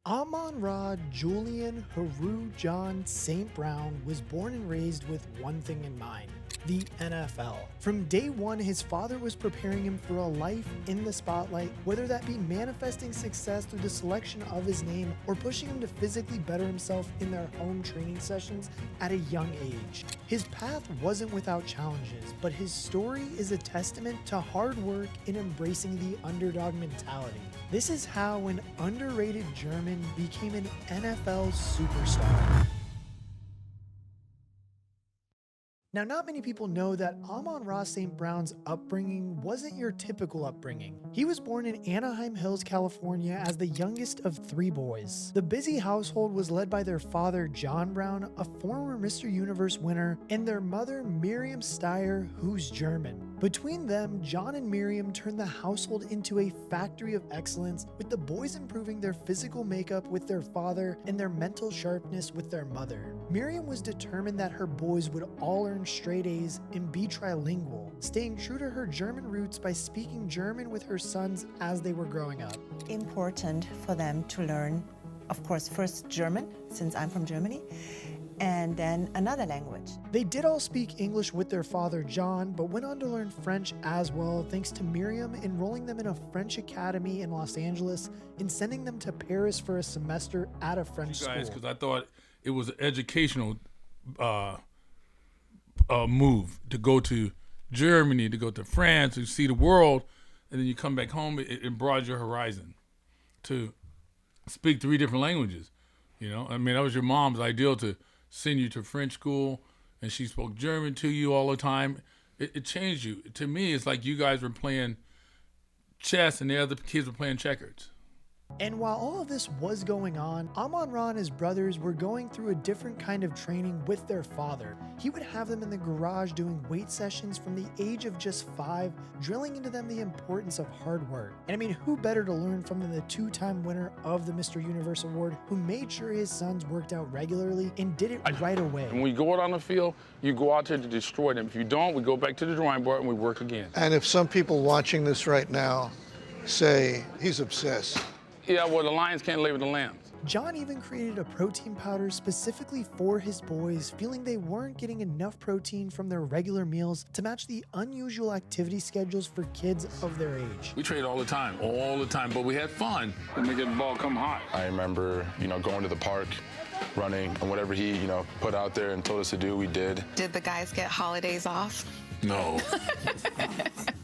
Amon-Ra Julian Haru John St. Brown was born and raised with one thing in mind: the NFL. From day one, his father was preparing him for a life in the spotlight, whether that be manifesting success through the selection of his name or pushing him to physically better himself in their home training sessions at a young age. His path wasn't without challenges, but his story is a testament to hard work and embracing the underdog mentality. This is how an underrated German became an NFL superstar. Now, not many people know that Amon-Ra St. Brown's upbringing wasn't your typical upbringing. He was born in Anaheim Hills, California as the youngest of 3 boys. The busy household was led by their father, John Brown, a former Mr. Universe winner, and their mother, Miriam Steyer, who's German. Between them, John and Miriam turned the household into a factory of excellence, with the boys improving their physical makeup with their father and their mental sharpness with their mother. Miriam was determined that her boys would all earn straight A's and be trilingual, staying true to her German roots by speaking German with her sons as they were growing up. Important for them to learn, of course, first German, since I'm from Germany, and then another language. They did all speak English with their father, John, but went on to learn French as well, thanks to Miriam enrolling them in a French academy in Los Angeles and sending them to Paris for a semester at a French school. Because I thought it was an educational move to go to Germany, to go to France, to see the world, and then you come back home. It broadens your horizon to speak 3 different languages. You know, I mean, that was your mom's ideal, to send you to French school, and she spoke German to you all the time. It changed you. To me, it's like you guys were playing chess and the other kids were playing checkers. And while all of this was going on, Amon-Ra and his brothers were going through a different kind of training with their father. He would have them in the garage doing weight sessions from the age of just 5, drilling into them the importance of hard work. And I mean, who better to learn from than the 2-time winner of the Mr. Universe Award, who made sure his sons worked out regularly and did it right away. When we go out on the field, you go out there to destroy them. If you don't, we go back to the drawing board and we work again. And if some people watching this right now say, he's obsessed. Yeah, well, the lions can't lay with the lambs. John even created a protein powder specifically for his boys, feeling they weren't getting enough protein from their regular meals to match the unusual activity schedules for kids of their age. We trained all the time, but we had fun. And we get the ball come hot. I remember, going to the park, running, and whatever he, put out there and told us to do, we did. Did the guys get holidays off? No.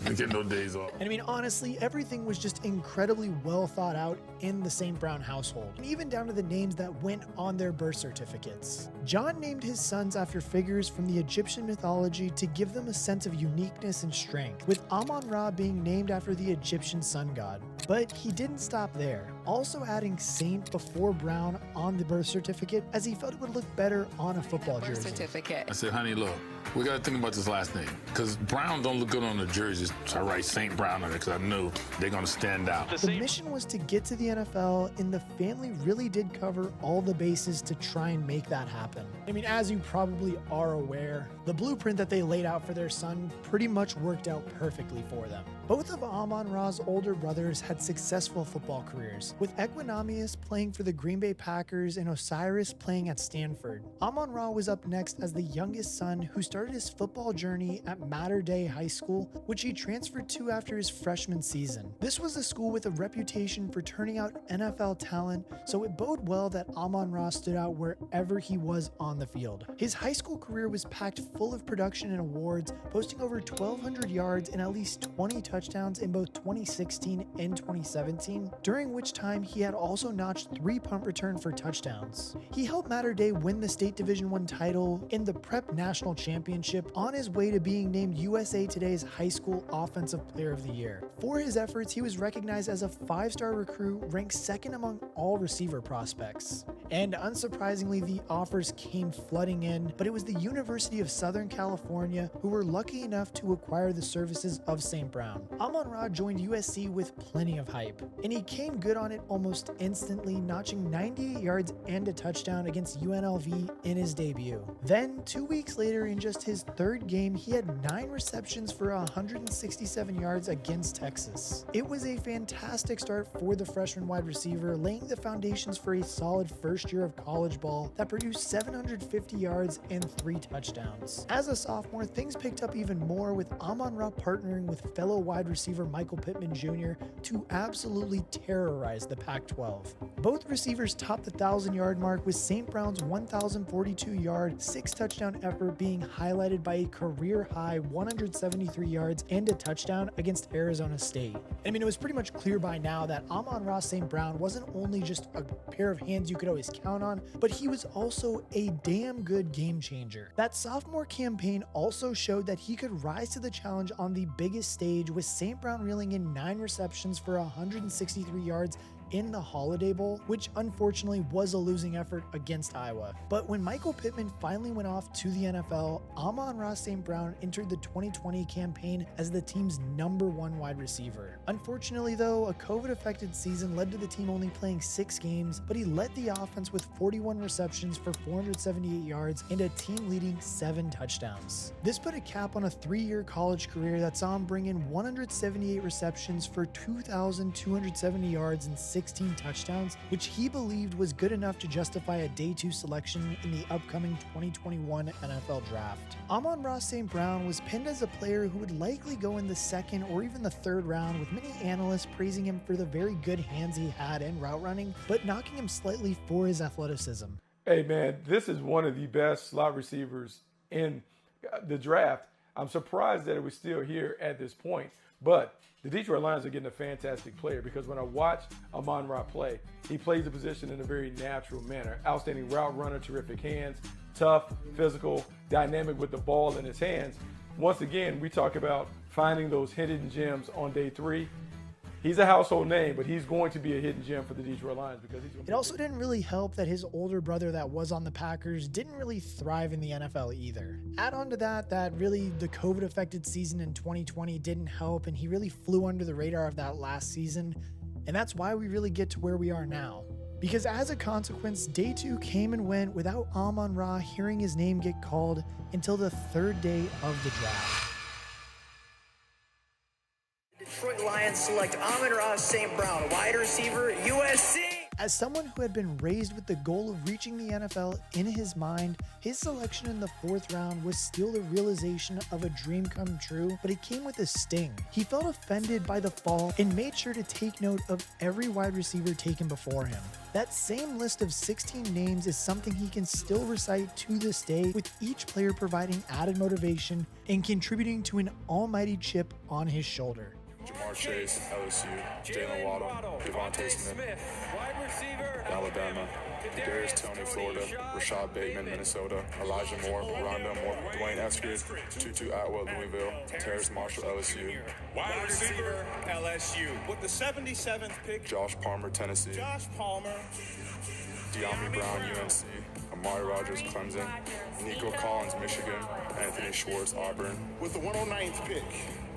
They get no days off. And I mean, honestly, everything was just incredibly well thought out in the St. Brown household, and even down to the names that went on their birth certificates. John named his sons after figures from the Egyptian mythology to give them a sense of uniqueness and strength, with Amon-Ra being named after the Egyptian sun god. But he didn't stop there, also adding Saint before Brown on the birth certificate, as he felt it would look better on a football jersey. Birth certificate. I said, honey, look, we got to think about this last name, because Brown don't look good on the jerseys, so I write St. Brown on it because I knew they're going to stand out. The mission was to get to the NFL, and the family really did cover all the bases to try and make that happen. I mean, as you probably are aware, the blueprint that they laid out for their son pretty much worked out perfectly for them. Both of Amon-Ra's older brothers had successful football careers, with Equinamius playing for the Green Bay Packers and Osiris playing at Stanford. Amon-Ra was up next as the youngest son, who started his football journey at Mater Dei High School, which he transferred to after his freshman season. This was a school with a reputation for turning out NFL talent, so it bode well that Amon-Ra stood out wherever he was on the field. His high school career was packed full of production and awards, posting over 1,200 yards and at least 20 touchdowns in both 2016 and 2017, during which time he had also notched 3 punt return for touchdowns. He helped Mater Dei win the state Division I title in the Prep National Championship, on his way to being named USA Today's High School Offensive Player of the Year. For his efforts, he was recognized as a 5-star recruit, ranked 2nd among all receiver prospects. And unsurprisingly, the offers came flooding in, but it was the University of Southern California who were lucky enough to acquire the services of St. Brown. Amon-Ra joined USC with plenty of hype, and he came good on on it almost instantly, notching 98 yards and a touchdown against UNLV in his debut. Then, 2 weeks later, in just his third game, he had 9 receptions for 167 yards against Texas. It was a fantastic start for the freshman wide receiver, laying the foundations for a solid first year of college ball that produced 750 yards and 3 touchdowns. As a sophomore, things picked up even more, with Amon-Ra partnering with fellow wide receiver Michael Pittman Jr. to absolutely terrorize the Pac-12. Both receivers topped the 1,000-yard mark, with St. Brown's 1,042-yard, 6-touchdown effort being highlighted by a career-high 173 yards and a touchdown against Arizona State. I mean, it was pretty much clear by now that Amon-Ra St. Brown wasn't only just a pair of hands you could always count on, but he was also a damn good game changer. That sophomore campaign also showed that he could rise to the challenge on the biggest stage, with St. Brown reeling in 9 receptions for 163 yards in the Holiday Bowl, which unfortunately was a losing effort against Iowa. But when Michael Pittman finally went off to the NFL, Amon-Ra St. Brown entered the 2020 campaign as the team's #1 wide receiver. Unfortunately though, a COVID-affected season led to the team only playing 6 games, but he led the offense with 41 receptions for 478 yards and a team-leading 7 touchdowns. This put a cap on a 3-year college career that saw him bring in 178 receptions for 2,270 yards and 16 touchdowns, which he believed was good enough to justify a day 2 selection in the upcoming 2021 NFL Draft. Amon-Ra St. Brown was pinned as a player who would likely go in the 2nd or even the 3rd round, with many analysts praising him for the very good hands he had in route running, but knocking him slightly for his athleticism. Hey man, this is one of the best slot receivers in the draft. I'm surprised that it was still here at this point, but the Detroit Lions are getting a fantastic player, because when I watch Amon-Ra play, he plays the position in a very natural manner. Outstanding route runner, terrific hands, tough, physical, dynamic with the ball in his hands. Once again, we talk about finding those hidden gems on day 3. He's a household name, but he's going to be a hidden gem for the Detroit Lions, because he's going to It also didn't really help that his older brother that was on the Packers didn't really thrive in the NFL either. Add on to that really the COVID-affected season in 2020 didn't help, and he really flew under the radar of that last season, and that's why we really get to where we are now. Because as a consequence, day 2 came and went without Amon-Ra hearing his name get called until the 3rd day of the draft. Detroit Lions select Amon-Ra St. Brown, wide receiver, USC. As someone who had been raised with the goal of reaching the NFL in his mind, his selection in the 4th round was still the realization of a dream come true, but it came with a sting. He felt offended by the fall and made sure to take note of every wide receiver taken before him. That same list of 16 names is something he can still recite to this day, with each player providing added motivation and contributing to an almighty chip on his shoulder. Jamar Chase, LSU, Jalen Waddle, Devontae Smith, wide receiver, Alabama, Darius Toney, Florida, Rashad Bateman, Minnesota, Elijah Moore, Rondell Moore, Dwayne Eskridge, Tutu Atwell, Louisville, Terrace Marshall, LSU, wide receiver, LSU. With the 77th pick, Josh Palmer, Tennessee, De'Ami Brown, UNC, Amari Rogers, Clemson, Nico Collins, Michigan, Anthony Schwartz, Auburn. With the 109th pick,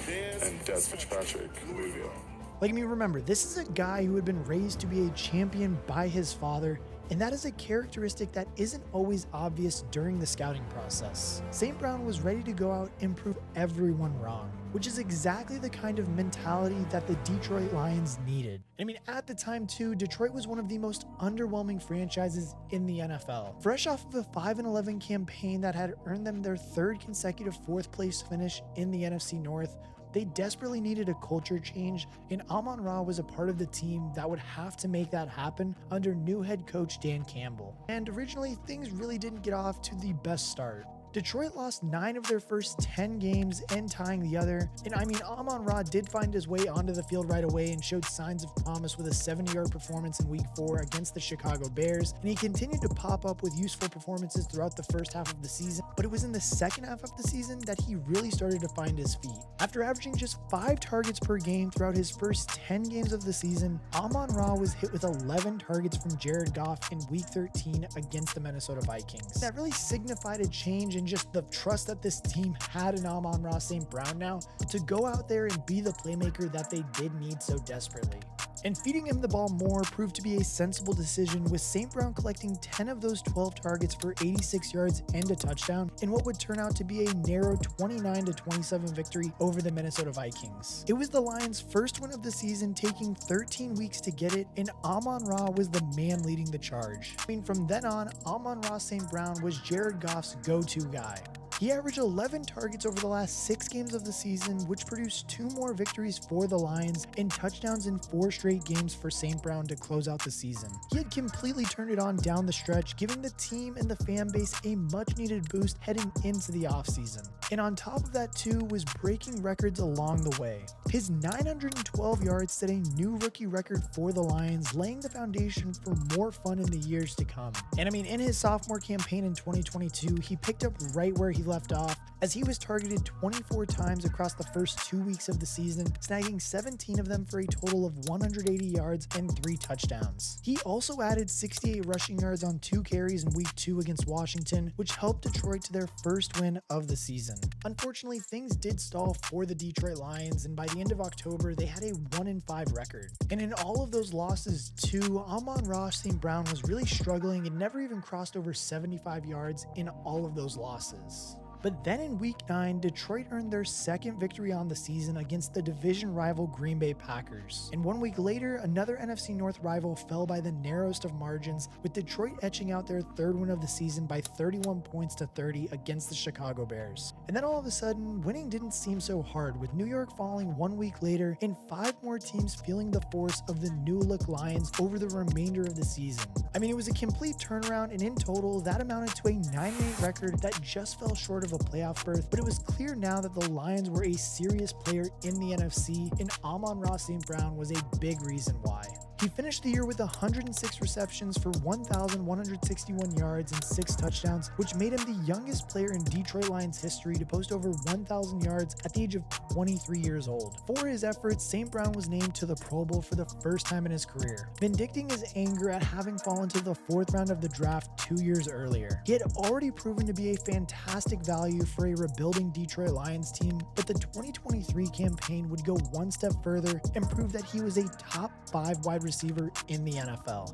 and Des Fitzpatrick, Louisville. Like, I mean, remember, this is a guy who had been raised to be a champion by his father, and that is a characteristic that isn't always obvious during the scouting process. St. Brown was ready to go out and prove everyone wrong, which is exactly the kind of mentality that the Detroit Lions needed. I mean, at the time too, Detroit was one of the most underwhelming franchises in the NFL. Fresh off of a 5-11 campaign that had earned them their 3rd consecutive 4th place finish in the NFC North, they desperately needed a culture change, and Amon-Ra was a part of the team that would have to make that happen under new head coach Dan Campbell. And originally, things really didn't get off to the best start. Detroit lost 9 of their first 10 games and tying the other. And I mean, Amon-Ra did find his way onto the field right away and showed signs of promise with a 70-yard performance in week 4 against the Chicago Bears. And he continued to pop up with useful performances throughout the first half of the season. But it was in the second half of the season that he really started to find his feet. After averaging just 5 targets per game throughout his first 10 games of the season, Amon-Ra was hit with 11 targets from Jared Goff in week 13 against the Minnesota Vikings. That really signified a change in just the trust that this team had in Amon-Ra St. Brown now to go out there and be the playmaker that they did need so desperately. And feeding him the ball more proved to be a sensible decision, with St. Brown collecting 10 of those 12 targets for 86 yards and a touchdown in what would turn out to be a narrow 29-27 victory over the Minnesota Vikings. It was the Lions' first win of the season, taking 13 weeks to get it, and Amon-Ra was the man leading the charge. From then on, Amon-Ra St. Brown was Jared Goff's go-to guy. He averaged 11 targets over the last 6 games of the season, which produced 2 more victories for the Lions and touchdowns in 4 straight games for St. Brown to close out the season. He had completely turned it on down the stretch, giving the team and the fan base a much-needed boost heading into the offseason. And on top of that too was breaking records along the way. His 912 yards set a new rookie record for the Lions, laying the foundation for more fun in the years to come. And in his sophomore campaign in 2022, he picked up right where he left off, as he was targeted 24 times across the first 2 weeks of the season, snagging 17 of them for a total of 180 yards and 3 touchdowns. He also added 68 rushing yards on 2 carries in week 2 against Washington, which helped Detroit to their first win of the season. Unfortunately, things did stall for the Detroit Lions, and by the end of October, they had a 1-5 record. And in all of those losses too, Amon-Ra St. Brown was really struggling and never even crossed over 75 yards in all of those losses. But then in week 9, Detroit earned their second victory on the season against the division rival Green Bay Packers. And 1 week later, another NFC North rival fell by the narrowest of margins, with Detroit etching out their third win of the season by 31 points to 30 against the Chicago Bears. And then all of a sudden, winning didn't seem so hard, with New York falling 1 week later and 5 more teams feeling the force of the new-look Lions over the remainder of the season. It was a complete turnaround, and in total, that amounted to a 9-8 record that just fell short of a playoff berth, but it was clear now that the Lions were a serious player in the NFC, and Amon-Ra St. Brown was a big reason why. He finished the year with 106 receptions for 1,161 yards and 6 touchdowns, which made him the youngest player in Detroit Lions history to post over 1,000 yards at the age of 23 years old. For his efforts, St. Brown was named to the Pro Bowl for the first time in his career, vindicting his anger at having fallen to the 4th round of the draft 2 years earlier. He had already proven to be a fantastic value for a rebuilding Detroit Lions team, but the 2023 campaign would go one step further and prove that he was a top 5 wide receiver in the NFL.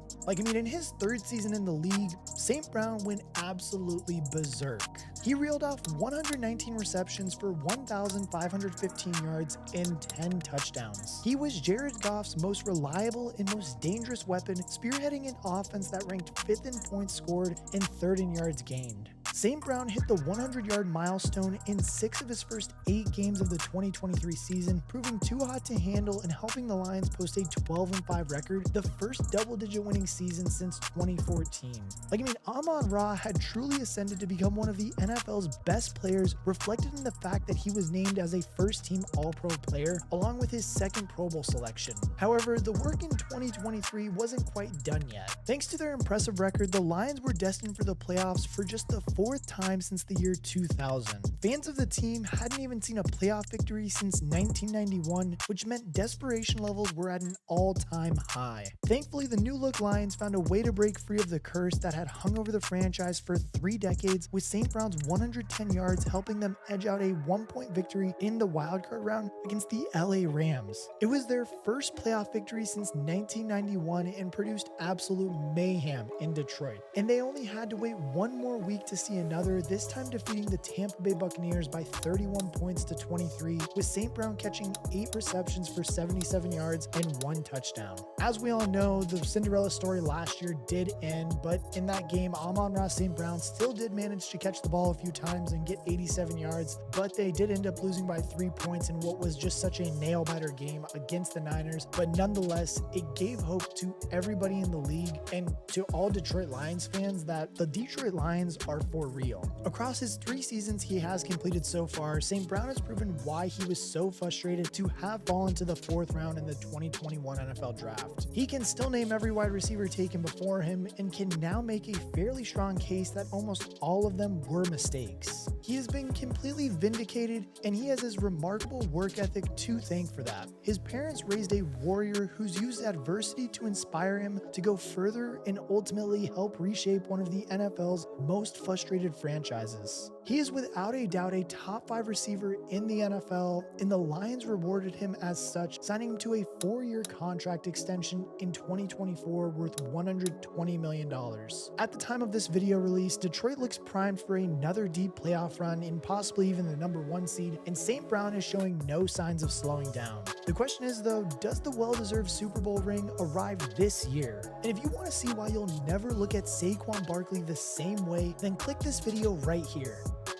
In his 3rd season in the league, St. Brown went absolutely berserk. He reeled off 119 receptions for 1,515 yards and 10 touchdowns. He was Jared Goff's most reliable and most dangerous weapon, spearheading an offense that ranked 5th in points scored and 3rd in yards gained. St. Brown hit the 100-yard milestone in 6 of his first 8 games of the 2023 season, proving too hot to handle and helping the Lions post a 12-5 record, the first double-digit winning season since 2014. Amon-Ra had truly ascended to become one of the NFL's best players, reflected in the fact that he was named as a first-team All-Pro player, along with his 2nd Pro Bowl selection. However, the work in 2023 wasn't quite done yet. Thanks to their impressive record, the Lions were destined for the playoffs for just the 4th time since the year 2000. Fans of the team hadn't even seen a playoff victory since 1991, which meant desperation levels were at an all-time high. Thankfully, the new-look Lions found a way to break free of the curse that had hung over the franchise for 3 decades, with St. Brown's 110 yards helping them edge out a 1-point victory in the wildcard round against the LA Rams. It was their first playoff victory since 1991 and produced absolute mayhem in Detroit. And they only had to wait 1 more week to see another, this time defeating the Tampa Bay Buccaneers by 31 points to 23, with St. Brown catching 8 receptions for 77 yards and 1 touchdown. As we all know, the Cinderella story last year did end, but in that game, Amon-Ra St. Brown still did manage to catch the ball a few times and get 87 yards, but they did end up losing by 3 points in what was just such a nail-biter game against the Niners. But nonetheless, it gave hope to everybody in the league and to all Detroit Lions fans that the Detroit Lions are for real. Across his 3 seasons he has completed so far, St. Brown has proven why he was so frustrated to have fallen to the 4th round in the 2021 NFL Draft. He can still name every wide receiver taken before him and can now make a fairly strong case that almost all of them were mistakes. He has been completely vindicated, and he has his remarkable work ethic to thank for that. His parents raised a warrior who's used adversity to inspire him to go further and ultimately help reshape one of the NFL's most frustrated franchises. He is without a doubt a top 5 receiver in the NFL, and the Lions rewarded him as such, signing him to a 4-year contract extension in 2024 worth $120 million. At the time of this video release, Detroit looks primed for another deep playoff run and possibly even the number 1 seed, and St. Brown is showing no signs of slowing down. The question is though, does the well-deserved Super Bowl ring arrive this year? And if you want to see why you'll never look at Saquon Barkley the same way, then click this video right here.